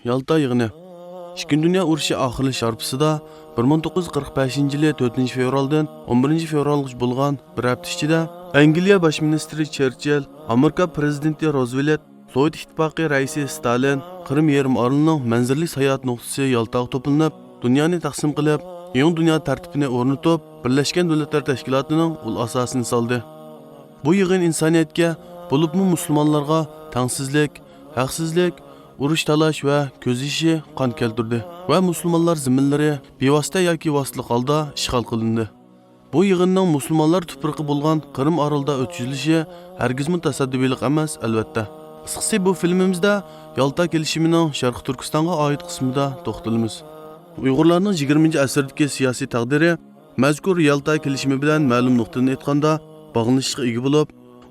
Yalta yig'ini. Ikkinchi Dünya urushi oxirlash sharpasida 1945 yili 4 fevraldan 11 fevralgacha bo'lgan bir hafta ichida Angliya bosh ministri Churchill, Amerika prezidenti Roosevelt, Sovet ittifoqi raisi Stalin Qrim yarim orolining manzilli sayohat nuqtasi Yaltaga to'planib, dunyoni taqsim qilib, yangi dunyo tartibini o'rnatib, Birlashgan Davlatlar Tashkilotining ul asosini soldi. Bu yig'in insoniyatga, bo'libmi musulmonlarga tengsizlik, haqsizlik, urush talash va ko'zishi qon keltirdi va musulmonlar ziminlari bevosita yoki vositali holda ishg'ol qilindi. Bu yig'inning musulmonlar tuprog'i bo'lgan Qrim orolida o'tkazilishi hargizmi tasadduqiylik emas, albatta. Qisqasi bu filmimizda Yalta kelishimining Sharq Turkistonga oid qismida to'xtalamiz. Uyg'urlarning 20-asrdagi siyosiy taqdiri mazkur Yalta kelishimi bilan ma'lum nuqtadan aytganda bog'lanishga ega bo'lib,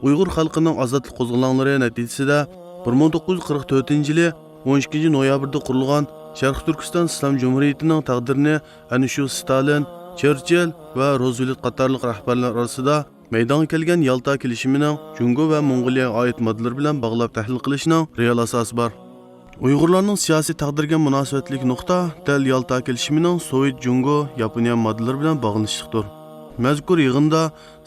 Uyg'ur xalqining ozodlik qo'zg'olonlari natijasida 1944-yili 12 noyabrda qurilgan Sharq Turkiston Islom Jumhuriyatining taqdirini ana shu Stalin, Churchill va Roosevelt qatorliq rahbarlar orasida maydonga kelgan Yalta kelishimining Jungo va Mong'oliyaga oid moddalar bilan bog'lab tahlil qilishning real asosi bor. Uyg'urlarning siyosiy taqdirga munosabatlik nuqta dal Yalta kelishimining Sovet, Jungo, Yaponiya moddalari bilan bog'lanishliqdir. Mazkur yig'inda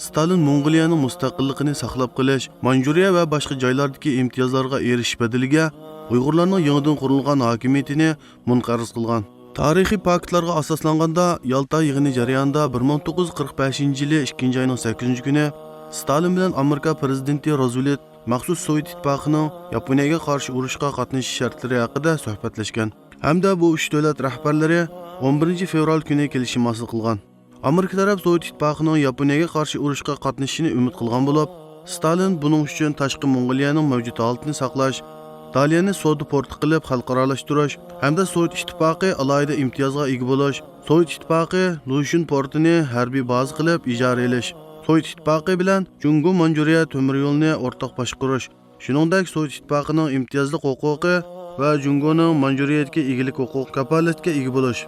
Stalin Mong'oliyaning mustaqilligini saqlab qolish, Manjuriya va boshqa joylardagi imtiyozlarga erishish badaliga Uyg'urlarning yangidan qurilgan hokimiyatini munqaris qilgan. Tarixiy faktlarga asoslanganda Yalta yig'ini jarayonida 1945-yili 2-oyning 8-kuni Stalin bilan Amerika prezidenti Roosevelt maxsus Sovet ittifoqining Yaponiyaga qarshi urushga qatnashish shartlari haqida suhbatlashgan. Hamda bu uch davlat rahbarlari 11 fevral kuni kelishim hosil qilgan. Amerika taraf Sovet ittifoqining Yaponiyaga qarshi urushga qatnashishini umid qilgan bo'lib, Stalin buning uchun tashqi Mong'oliyaning mavjud holatini saqlash, Daliyani savdo porti qilib xalqaralashtirish hamda Sovet ittifoqi alohida imtiyozga ega bo'lish, Sovet ittifoqi Lushin portini harbiy baza qilib ijara etish, Sovet ittifoqi bilan Jungo Manjuriya temir yo'lini o'rtaq boshqarish, shuningdek Sovet ittifoqining imtiyozli huquqi va Jungoning Manjuriyadagi egilik huquq kafolatga ega bo'lish.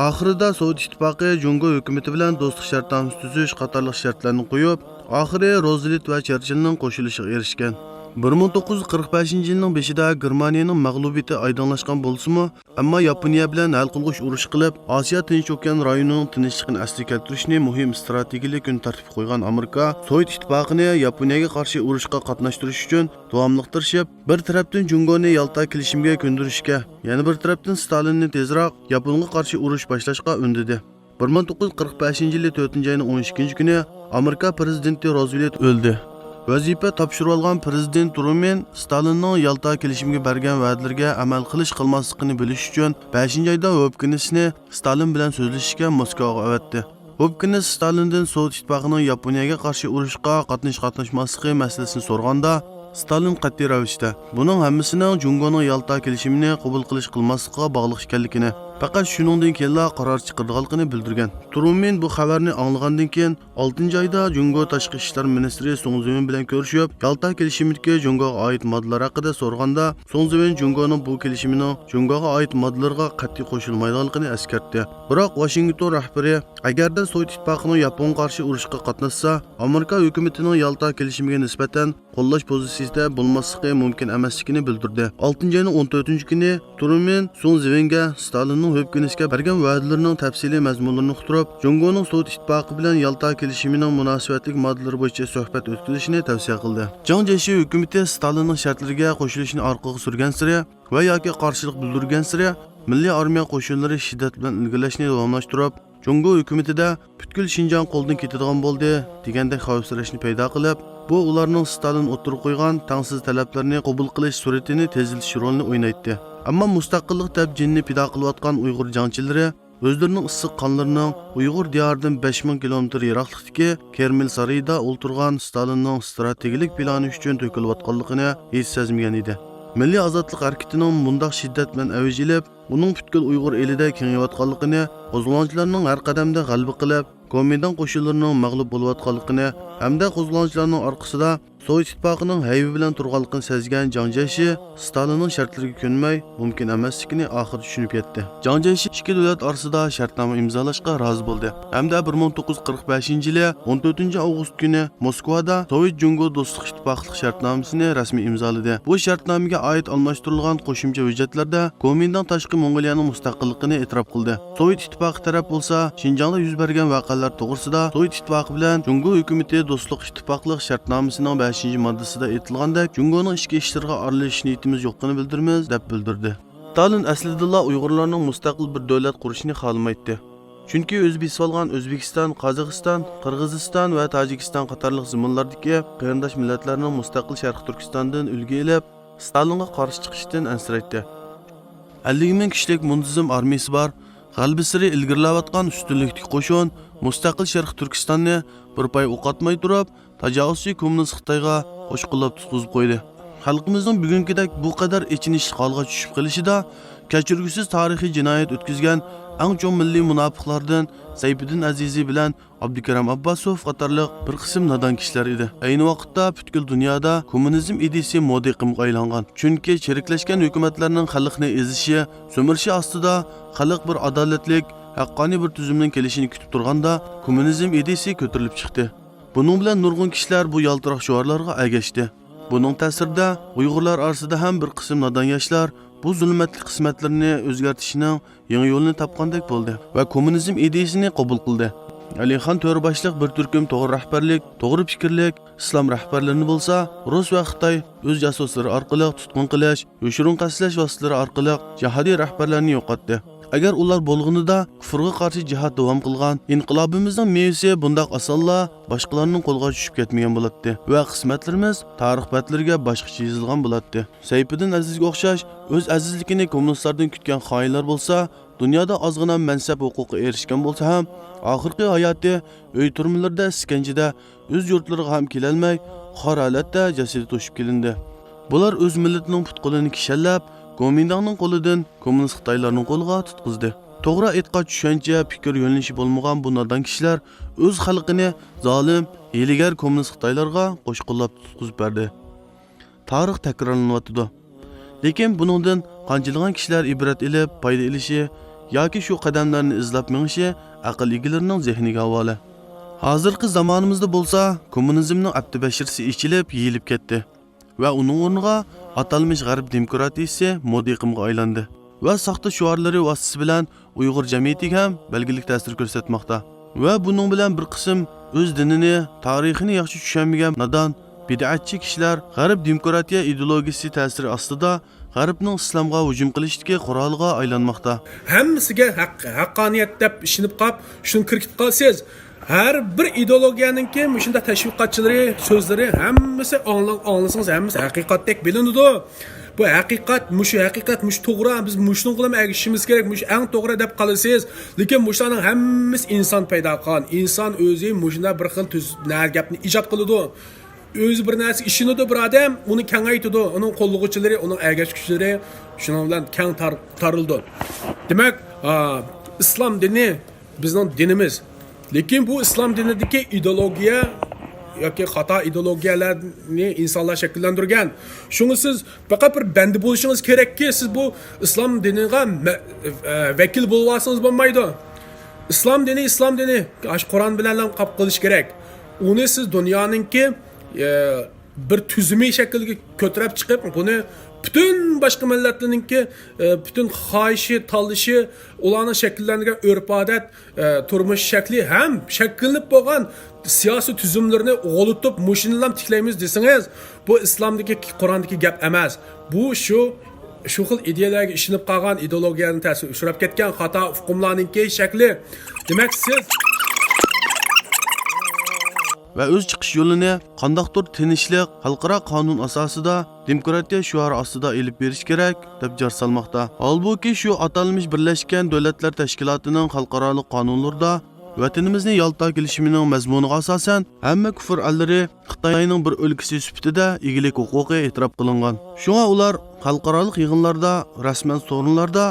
Oxirida Sovet ittifoqi Jungo hukumati bilan do'stlik shartnomasi tuzish qatorliq shartlarni qo'yib, oxiri Roosevelt va Churchillning qo'shilishiga erishgan. 1945-yilning beshida Germaniyaning mag'lubiyati oydinlashgan bo'lsa-mu, ammo Yaponiya bilan hal qilg'uch urush qilib, Osiyo Tinch okean rayonining tinchligini asliga keltirishni muhim strategik kun tartibga qo'ygan Amerika Sovet ittifoqini Yaponiyaga qarshi urushga qatnashtirish uchun davomli tirishib, bir tarafdan Jungoni Yalta kelishimiga ko'ndirishga, yana bir tarafdan Stalinni tezroq Yaponga qarshi urush boshlashga undadi. 1945-yili 4-oyning 12-kuni Amerika prezidenti Roosevelt o'ldi. Vazifa topshirib olgan prezident Truman Stalinning Yalta kelishimiga bergan va'dalarga amal qilmasligini bilish uchun 5-oyda Hopkinsni Stalin bilan so'zlashishga Moskvaga avatdi. Hopkins Stalindan Sovet ittifoqining Yaponiyaga qarshi urushga qatnashmasligi masalasini so'raganda, Stalin qat'iy ravishda buning hammasining Jungoning Yalta kelishimini qabul qilmasligiga bog'liq ekanligini, faqat shuningdan keyin qaror chiqarganligini bildirgan. Truman bu xabarni anglagandan keyin 6-oyda Jungo tashqi ishlar ministri Song Zivin bilan ko'rishib, Yalta kelishimidagi Jungoga oid moddalar haqida so'raganda, Song Zivin Jungoning bu kelishimining Jungoga oid moddalarga qat'iy qo'shilmaydiganligini eskartdi. Biroq Washington rahbari agarda Sovet ittifoqining Yaponga qarshi urushga qatnashsa, Amerika hukumatining Yalta kelishimiga nisbatan qo'llash pozitsiyasida bo'lmasligi mumkin emasligini bildirdi. 6-oyning 14-kuni Truman Song Zivinga Stalinning Hopkinsga bergan va'dalarining tafsiliy mazmunlarini uqtirib, Jungoning Sovet ittifoqi bilan Yalta kelishimining munosabatlik moddalari bo'yicha suhbat o'tkazishni tavsiya qildi. Jiang Zemin hukumati Stalinning shartlariga qo'shilishni orqaga surgan sari va yoki qarshilik bildirgan sari milliy armiya qo'shinlari shiddat bilan ilgirlashni davomlashtirib, Jungo hukumatida butkul Xinjiang qo'ldan ketadigan bo'ldi degandek xavfsirashni paydo qilib, bu ularning Stalin o'tirib qo'ygan tangsiz talablarini qabul qilish suratini tezlatish rolini o'ynaydi. Ammo mustaqillik deb jinni pido qilayotgan Uyg'ur jangchilari o'zlarining issiq qonlarining Uyg'ur diyoridan 5000 kilometr yiroqlikdagi Kermel sarayida o'ltirgan Stalinning strategik plani uchun to'kilayotganligini hech sezmagan edi. Milliy ozodlik harakatining bundoq shiddat bilan avjilib, uning butkul Uyg'ur elida kengayotganligini, qo'zg'olonchilarning har qadamda g'alaba qilib, Komidan qo'shinlarining mag'lub bo'layotganligini hamda qo'zg'olonchilarning orqasida Sovet ittifoqining haybi bilan turganligini sezgan Jiang Jieshi Stalinning shartlariga ko'nmay mumkin emasligini oxirida tushunib yetdi. Jiang Jieshi ikki davlat orasida shartnoma imzolashga rozi bo'ldi. Hamda 1945-yili 14-avgust kuni Moskvada Sovet Jungo do'stlik ittifoqlik shartnomasini rasmiy imzoladi. Bu shartnomaga oid almashtirilgan qo'shimcha hujjatlarda Kuomintang tashqi Mongoliyaning mustaqilligini e'tirof qildi. Sovet ittifoqi taraf bo'lsa, Xinjiangda yuz bergan voqealar to'g'risida Sovet ittifoqi bilan Jungo hukumati do'stlik ittifoqlik shartnomasining 5-moddasida aytilgandek, Jungoning ichki ishlariga aralashish niyatimiz yo'qligini bildiramiz deb bildirdi. Stalin aslida Uyg'urlarning mustaqil bir davlat qurishini xohlamaydi. Chunki o'zi besib olgan O'zbekiston, Qozog'iston, Qirg'iziston va Tojikiston qatorliq zamonlardagi qarindosh millatlarning mustaqil Sharq Turkistondan ulgu olib, Stalinga qarshi chiqishdan ansiraydi. 50 ming kishilik muntazam armiyasi bor, g'alaba sari ilgarilayotgan ustunlikdagi qo'shin mustaqil Sharq Turkistonni bir pay o'qatmay turib, tajovuzchi kommunist Xitoyga qo'shqo'llab tutqizib qo'ydi. Xalqimizning bugünkidek bu qadar ichinish holga tushib qolishida kechirgusiz tarixiy jinoyat o'tkazgan eng cho'ng milliy munofiqlardan Sayfiddin Azizi bilan Abdukaram Abbasov qatorliq bir qism nodon kishilar edi. Ayni vaqtda butkul dunyoda kommunizm ideyasi moda iqimga aylangan. Chunki chiriklashgan hukumatlarning xalqni ezishi, so'mirishi ostida xalq bir adolatlik, haqqoniy bir tuzumning kelishini kutib turganda kommunizm ideyasi ko'tarilib chiqdi. Buning bilan nurg'un kishilar bu yaltiroq shuarlarga ergashdi. Buning ta'sirida Uyg'urlar orasida ham bir qism nodon yoshlar bu zulmatli qismatlarni o'zgartirishning yangi yo'lini topgandek bo'ldi va kommunizm ideyasini qabul qildi. Alixon To'rboshliq bir turkum to'g'ri rahbarlik, to'g'ri fikrlik islom rahbarlarini bo'lsa, Rus va Xitoy o'z jasuslari orqali tutqun qilish, yo'shirun qasdlash vositalari orqali jihodiy rahbarlarni yo'qotdi. Agar ular bo'lganida kufrga qarshi jihad davom qilgan, inqilobimizning mevasi bundaq osonla boshqalarning qo'lga tushib ketmagan bo'ladi va qismatlarimiz tarix batlariga boshqacha yozilgan bo'ladi. Sayfiddin Azizga o'xshash o'z azizligini kommunistlardan kutgan xoinlar bo'lsa, dunyoda ozgina mansab huquqiga erishgan bo'lsa ham, oxirgi hayoti uy turmalarida iskanjida o'z yurtlariga ham kelolmay, xor holatda jasadi to'shib kelindi. Bular o'z millatining putqulini kishallab, Kuomintangning qo'lidan kommunist Xitoylarning qo'liga tutqizdi. To'g'ri e'tiqod, tushuncha, fikr yo'nalishi bo'lmagan bu nodon kishilar o'z xalqini zolim, hiylagar kommunist Xitoylarga qo'shqo'llab tutqizib berdi. Tarix takrorlanyotdi. Lekin buningdan qanchalagan kishilar ibrat olib, foyda olishi yoki shu qadamlarni izlab menishi aql egalarining zehniga havola. Hozirgi zamonimizda bo'lsa, kommunizmning abdibashirsi ichilib, yeyilib ketdi va uning o'rniga atalmış g'arb demokratiyasi moda iqimga aylandi va soxta shuarlari vositasi bilan Uyg'ur jamiyatiga ham belgilik ta'sir ko'rsatmoqda. Va buning bilan bir qism o'z dinini, tarixini yaxshi tushunmagan nodon, bid'atchi kishilar g'arb demokratiya ideologiyasi ta'siri ostida g'arbning islomga hujum qilishdagi quroliga aylanmoqda. Hammasiga haqqoniyat deb ishinib qolib, shuni kirkitib qolsangiz, har bir ideologiyaninki shunda tashviqotchilari, so'zlari hammasi anglasangiz hammasi haqiqatdek bilinadi. Bu haqiqat, mush to'g'ri, biz mushning bilan ergashishimiz kerak, mush eng to'g'ri deb qolasiz. Lekin mushlarning hammasi inson paydo qilgan. Inson o'zi mushunda bir xil tuzlar gapni ijod qiladi. O'zi bir narsa ishinadi bir odam, uni kengaytidi, uning qo'llag'uvchilari, uning ergashuvchilari shuning bilan keng tarildi. Demak, islom dini bizning dinimiz. Lekin bu islom dinidagi ideologiya yoki xato ideologiyalarni insonlar shakllantirgan. Shuni siz faqat bir bandi bo'lishingiz kerakki, siz bu islom diniga vakil bo'lsangiz bo'lmaydi. Islom dini, Qur'on bilan ham qabul qilish kerak. Uni siz dunyoninki bir tuzumi shaklga ko'tarib chiqib, buni bütün boshqa millatlarninki bütün xohishi, tanlashi, ularning shakllangan urf-odat, turmush shakli ham shakllanib bo'lgan siyosiy tuzumlarni g'olitib, mushinilam tiklaymiz desangiz, bu islomdagi, Qur'ondagi gap emas. Bu shu xil ideyalarga ishinib qolgan, ideologiyaning ta'siri uchrab ketgan xato hukmlarninki shakli. Demak, siz va o'z chiqish yo'lini qandoqdir tinchlik, xalqaro qonun asosida, demokratiya shuari ostida elib berish kerak deb jar solmoqda. Holbuki shu atalmish Birlashgan Davlatlar Tashkilotining xalqaro qonunlarida vatanimizni Yalta kelishimining mazmuniga asosan hamma kufr allari Xitoyning bir o'lkasi sifatida egilik huquqi e'tirof qilingan. Shunga ular xalqaro yig'inlarda, rasman so'rinlarda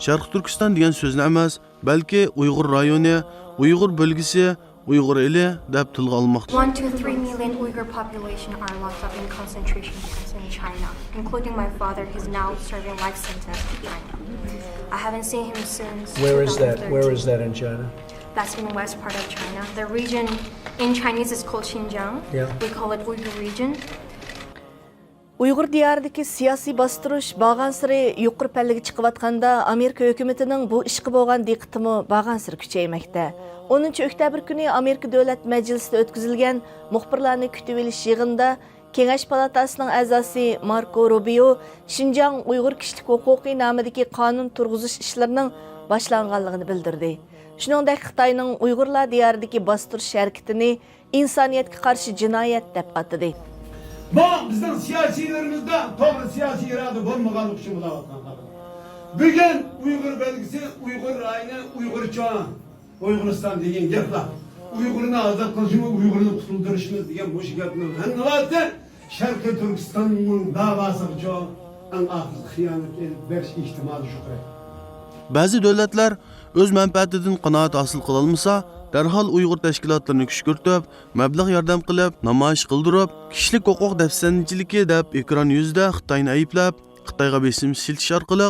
Sharq Turkiston degan so'zni emas, balki Uyg'ur rayoni, Uyg'ur bölgesi, Uyg'ur eli deb tilga olmoqda. 1 to 3 million Uyghur population are locked up in concentration camps in China, including my father, who's now serving life sentence in China. I haven't seen him since. Where is that? 2013. Where is that in China? That's in the west part of China. The region in Chinese is called Xinjiang. Yeah. We call it Uyghur region. Uyghur diyarındaki siyasi bastırış bağansırı yuqur pəlliği çıqıvatqanda Amerika hökumətinin bu işqi bolğan diqqətimi bağansırı küçəyməkdə. 10 oktyabr günü Amerika Dövlət Məclisində ötküzülgən muxbirlarni kütüb eliş yığında Kengash Palatasının əzası Marco Rubio Xinjiang Uyghur kişilik huquqi namidagi qanun turg'uzish ishlarining boshlanganligini bildirdi. Shuningdek, Xitoyning Uyg'urlar diyoridagi bostirish harakatini insoniyatga qarshi jinoyat deb atadi. Bu bizning siyosilerimizde to'g'ri siyosiy iroda bo'lmaganligi uchun bo'layotgan. Bugun Uyg'ur belgisi, Uyg'ur rayoni, Uyg'urcha, Uyg'uriston degan gaplar. Uyg'urni ozod qilishimiz, Uyg'urni qutuldirishimiz degan bu gapni hamma Sharqiy Turkistonning da'vosi uchun eng oxirgi xiyonat berish ehtimoli shu kerak. Ba'zi davlatlar o'z manfaatidan qanoat hosil qila olmasa, darhol Uyg'ur tashkilotlarini kuch kiritib, mablag' yordam qilib, namoyish qildirib, kishilik huquq dafsanchiligi deb ekran yuzida Xitoyni ayblab, Xitoyga besim siltish orqali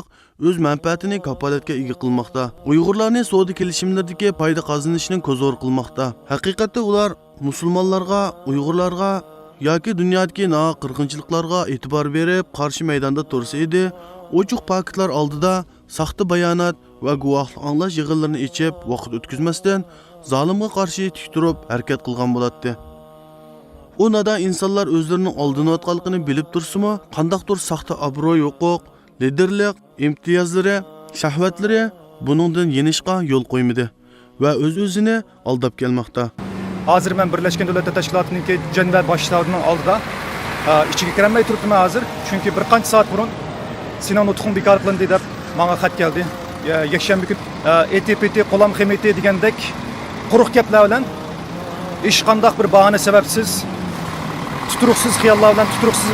o'z manfaatini kafolatga ega qilmoqda. Uyg'urlarni savdo kelishimlaridagi foyda qozonishni ko'zor qilmoqda. Haqiqatda ular musulmonlarga, Uyg'urlarga yoki dunyodagi qirg'inchiliklarga e'tibor berib, qarshi maydonda tursa edi, ochiq faktlar oldida saxta bayonot va guvohlik anglash yig'inlarini ichib, vaqt o'tkazmasdan zolimga qarshi tik turib harakat qilgan bo'ladi. U nada insonlar o'zlarining oldinayotganligini bilib tursimi, qandaqdir saxta obro'y, huquq, liderlik, imtiyozlari, shahvatlari buningdan yenishga yo'l qo'ymadi va o'z-o'zini aldab kelmoqda. Hozir men Birleşken Devletler Teşkilatı'nınki Cenver başlarının aldıda içine kiremey turibdim hazır. Çünkü bir qancha saat burun Sinan Utqun bekar qilindi deb menga xat keldi. Yakshanba kun ETPT qo'lam ximiti degandek quruq gaplar bilan hech qanday bir bahona sababsiz tuturuqsiz xiyollar bilan tuturuqsiz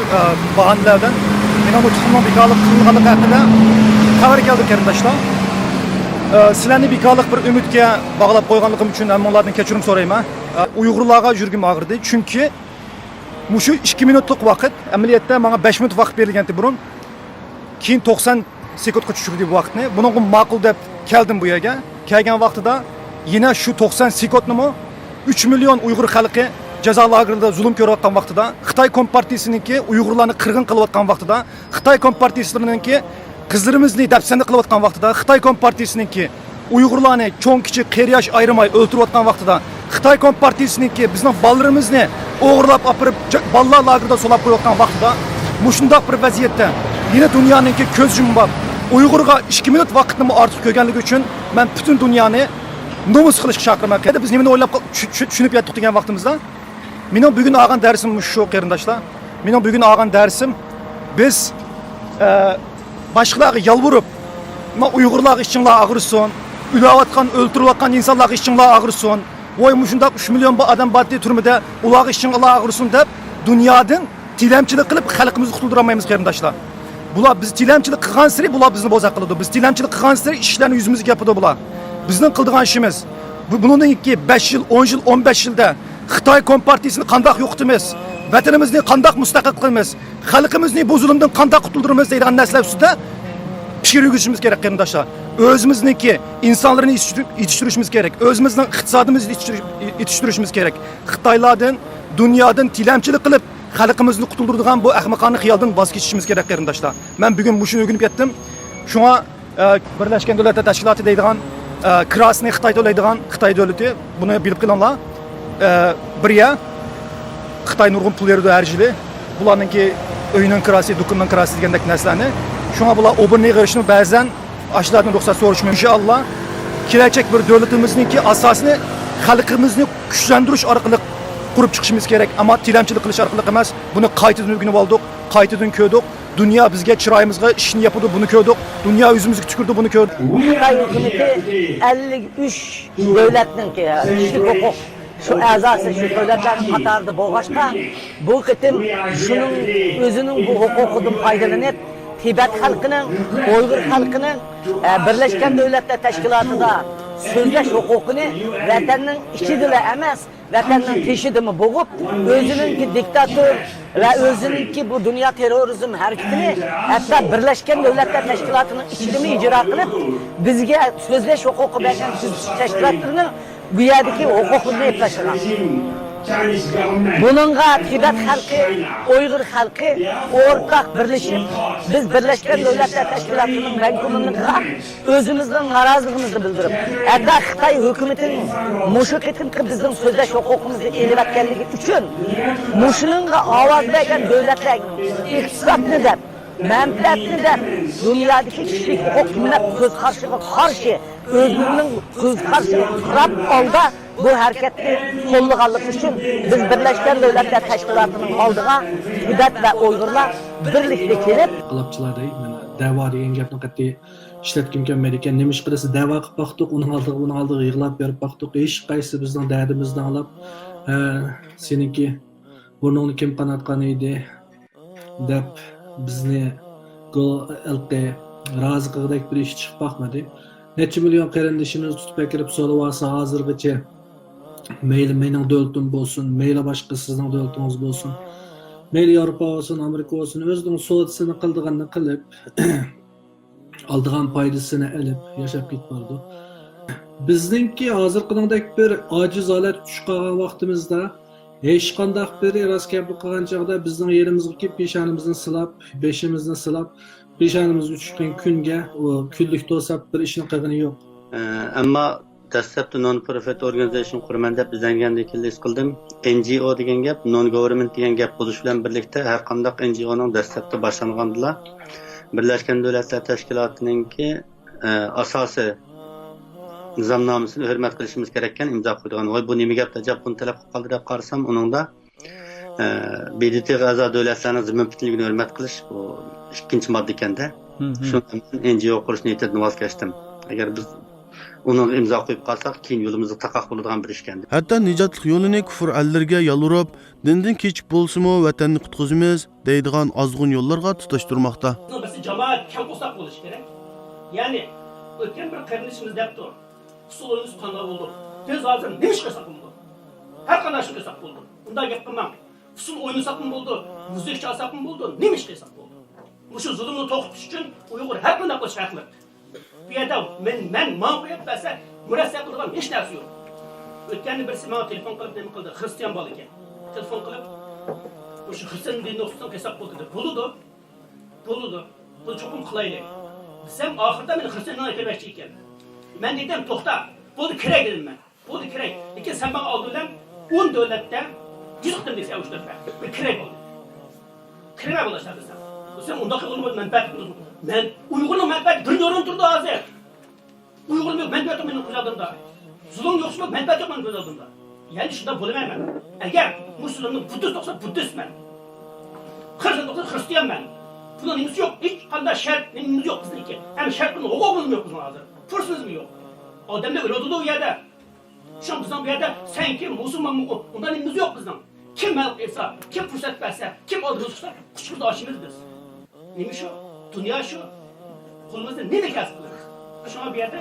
bahonalar bilan Sinan Utqunning bekarlik qilinganligi haqida xabar keldi qarindoshlar. Sizlarni bekarlik bir umidga bog'lab qo'yganligim uchun hammalardan kechirim so'rayman. Uyg'urlarga yurgim og'irdi. Chunki mushu 2 minutlik vaqt, amaliyotda menga 5 minut vaqt berilgandi burun. Keyin 90 sekundga tushirdi bu vaqtni. Buningga ma'qul deb keldim bu yerga. Kelgan vaqtida yana shu 90 sekundni 3 million Uyg'ur xalqi jazo lagerida zulm ko'rayotgan vaqtida, Xitoy Kompartiyasiningki Uyg'urlarni qirg'in qilayotgan vaqtida, Xitoy Kompartiyasininki qizlarimizni dafsanda qilayotgan vaqtida, Xitoy Kompartiyasiningki Uyg'urlarni cho'ng kichik qeriyash ayrimay o'ltirayotgan vaqtida, Xitoy Kompartiyasiningki bizning bolalarimizni o'g'irlab olib bolalar lagerida solab qo'yayotgan vaqtida, mushundaq bir vaziyatda yine dunyoninki ko'z yumib Uyg'urga 2 minut vaqtni ortiq ko'rganligi uchun men butun dunyoni nomus qilishga chaqiraman. Endi biz nimani o'ylab tushunib yetdik degan vaqtimizda mening bugun olgan darsim shu qarindoshlar. Mening bugun olgan darsim biz boshqalarga yalvurib, Uyg'urlar ishinglar og'irsin, ulayotgan, o'ltirayotgan insonlar ishinglar og'irsin. Voy mushundaq 3 million odam baddi turmida ular ishinglar og'irsin deb dunyodan tilamchilik qilib xalqimizni qutuldira olmaymiz qarindoshlar. Bular biz tilamchilik qilgan sari bular bizni bozaq qiladi. Biz tilamchilik qilgan sari ishlarni yuzimizga gapirdi bular. Bizning qildigan ishimiz bundan ikki 5 yil, 10 yil, 15 yilda Xitoy Kompartiyasini qandoq yo'qitimiz, vatanimizni qandoq mustaqil qilamiz, xalqimizni bu zulmdan qandoq qutuldiramiz deydigan narsalar ustida fikr yuritishimiz kerak qarindoshlar. O'zimizniki insonlarni yetishtirishimiz kerak. O'zimizning iqtisodimizni yetishtirishimiz kerak. Xitoylardan, dunyodan tilamchilik qilib xalqimizni qutuldiradigan bu ahmoqona xiyoldan voz kechishimiz kerak qarindoshlar. Men bugun mushuni o'rganib ketdim. Shunga Birleşken Devletler Teşkilatı deydigan Krasniy Xitoy to'laydigan Xitoy davlati buni bilib qilinglar. Birga Xitoy nurg'un pul berdi har yili. Bularninki uyning kirasi, dukunning kirasi degandek narsalarni. Shunga bular obirni yig'ishni ba'zan ashlardan ruxsat so'rashmi inshaalloh. Kelajak bir davlatimizningki asosini xalqimizni kuchlantirish orqali qurib chiqishimiz kerak. Ammo tilamchilik qilish orqali emas, buni qaytadan o'rganib oldik, qaytadan ko'rdik. Dünya bizga chiroyimizga ishni yapadi, buni ko'rdik. Dunyo yuzimizga tukurdi, buni ko'rdik. Xitoy hukumati 53 davlatninki huquq şu a'zosi shu davlatlar qatorida bo'lg'achqa bu qitim shuning o'zining bu huquqidan foydalanib Tibet xalqining, Uyg'ur xalqining Birleşken Devletler Teşkilatı'nda so'zlash huquqini vatanning ichida emas, vatanning teshidimi bo'g'ib, o'zininki diktator va o'zininki bu dunyo terrorizm harakatini hatto Birlashgan Davlatlar Tashkilotining ichidami ijro qilib, bizga so'zlash huquqi bergan tashkilotlarning bu yerdagi huquqini eplashgan. Bununla Tibet halkı, Uygur halkı ortak birleşip biz Birleşken Devletler Teşkilatı'nın renkulunluğa özümüzden narazılığımızı bildirip hatta Xitay hükümetinin muşuketin ki bizim sözleş hukukumuzu elivetkenliği için muşununla avaz veren devletler iktisatını da menfaatini de dünyadaki kişilik hukuk millet söz karşı özgürlüğünün söz karşılığı kırap oldu. Bu hareketni qo'llaganlik uchun biz Birleşken Devletler Teşkilatı'nın aldığı Tibet ve Uygurlar birlikte kelib qilibchilarday mana da'vo degan gapni qat'iy ishlatgim kelmaydi ekan. Nima ish qilasa da'vo qilib boqdik, uning oldiga yig'lab berib boqdik. Hech qaysi bizning dardimizni olib, seniki burningni kim qanotgan edi deb bizni ilqi rozi qilgudek bir ish chiqib boqmadi. Necha million qarindishimiz tutib kirib so'rab olsa hozirgacha mayli mening davlatim bo'lsin, mayli boshqa sizning davlatingiz bo'lsin, mayli Yevropa bo'lsin, Amerika bo'lsin, o'zining sodisini qildiganini qilib, oldigan foydasini olib yashab ketdi. Bizningki hozirgidek bir ojiz holat tushib qolgan vaqtimizda hech qanday bir raskablik qilgan chog'da bizning yerimizga kelib peshonamizni silab, beshimizni silab, peshonamizni tushgan kunga o kunlik to'sab bir ishni qilgani yo'q. Ammo dastlabda non-profit organization quraman deb izlangandan keyin his qildim. NGO degan gap, non-government degan gap bo'lish bilan birlikda har qanday NGOning dastlabda boshlangandilar. Birlashgan Davlatlar Tashkilotininki asosi nizomnomasini hurmat qilishimiz kerak ekan, imzo qo'ygan. Voy bu nima gap deb buni talab qilib qoldi deb qarasam, uningda BDT a'zo davlatlarning zimmin putunligini hurmat qilish bu ikkinchi modda ekanda. Shundan NGO qurish niyatidan voz kechdim. Agar biz uni imzo qo'yib qolsak, keyin yo'limizga taqoq bo'ladigan bir ish ekan. Hatto nijotlik yo'lini kufr allarga yalurib, dindan kechib bo'lsimi vatanni qutqizimiz deydigan ozg'un yo'llarga tutashtirmoqda. Biz jamoat kam bo'lsak bo'lish kerak. Ya'ni o'tgan bir qarinishimiz debdi. Usulimiz qanday bo'ldi? Biz hozir nima ish qilsak bo'ldi? Har qanday ish qilsak bo'ldi. Bunday gap qilmang. Usul o'ynasak ham bo'ldi, muzika chalsak ham bo'ldi, nima ish qilsak bo'ldi. Shu zulmni to'xtatish uchun Uyg'ur har qanday qilish haqli. Bu yerda men ma'quliyat bo'lsa, murassa qilgan hech narsa yo'q. O'tganda birisi menga telefon qilib nima qildi? Xristian bola ekan. Telefon qilib, o'sha xristian dinini o'qitgan qilsak bo'ldi deb. Bo'ldi. Bu cho'qim qilaylik. Sen oxirida meni xristiandan aytmoqchi ekan. Men dedim, to'xta. Bo'ldi kerak dedim men. Bo'ldi kerak. Lekin sen menga oldindan 10 davlatda Yıktım dese avuçlar ben. Bir krep oldu. Krep olacak desem. Sen onda kalır menfaat buldum. Ben Uygur'un menfaat bir yorum durdu hazır. Uygur'un menfaat benim kulağımda. Zulüm yoksa menfaat yok benim kulağımda. Yani şurada bulamam ben. Eğer Müslümanın Budist olsa Budist ben. Hristiyan olsa Hristiyan ben. Bunun neyimiz yok. Hiç halde şart neyimiz yok bizim iki. Hem şart bunun hukukumuz yok bizim hazır. Fırsız mı yok? Ademde öyle oldu o yerde. Şu an bizden bir yerde sen kim Müslüman mı? Ondan neyimiz yok bizden. Kim mevk etsa, kim fırsat verse, kim aldırı tutsa, kuşkurda aşımız biz. Neymiş o? Dünya şu. Kolumuzda ne de kasıp kılırız? Şu an bir yerde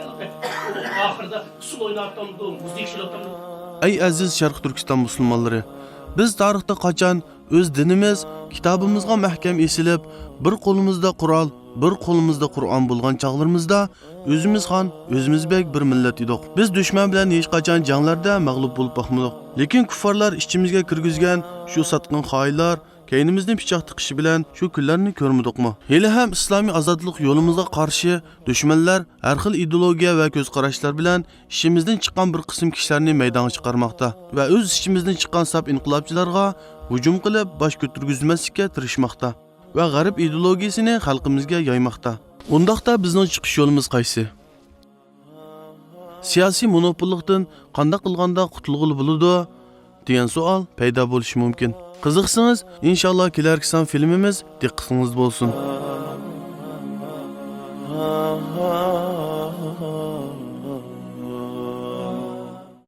ahırda usul oynattımdı, müzik şilatımdı. Ey aziz Sharq Turkiston musulmonlari, biz tarixda qachon o'z dinimiz, kitobimizga mahkam esilib, bir qo'limizda Qur'on, bir qo'limizda Qur'on bo'lgan chog'larimizda o'zimiz xon, o'zimiz bek bir millat edik. Biz dushman bilan hech qachon janglarda mag'lub bo'lib boqmadik. Lekin kuffarlar ichimizga kirgizgan shu satqin xoinlar keynimizni pichoq tiqishi bilan shu kunlarni ko'rmadikmi? Hali ham islomiy ozodlik yo'limizga qarshi dushmanlar har xil ideologiya va ko'z qarashlar bilan ishimizdan chiqqan bir qism kishilarni maydonga chiqarmoqda va o'z ishimizdan chiqqan sap inqilobchilarga hujum qilib bosh ko'targizmaslikka tirishmoqda va g'arb ideologiyasini xalqimizga yoymoqda. Undaqda bizning chiqish yo'limiz qaysi? Siyosiy monopollikdan qanday qilganda qutulg'ili bo'ladi degan savol paydo bo'lishi mumkin. Qiziqsangiz, inshaalloh kelarki son filmimiz diqqatingizda bo'lsin.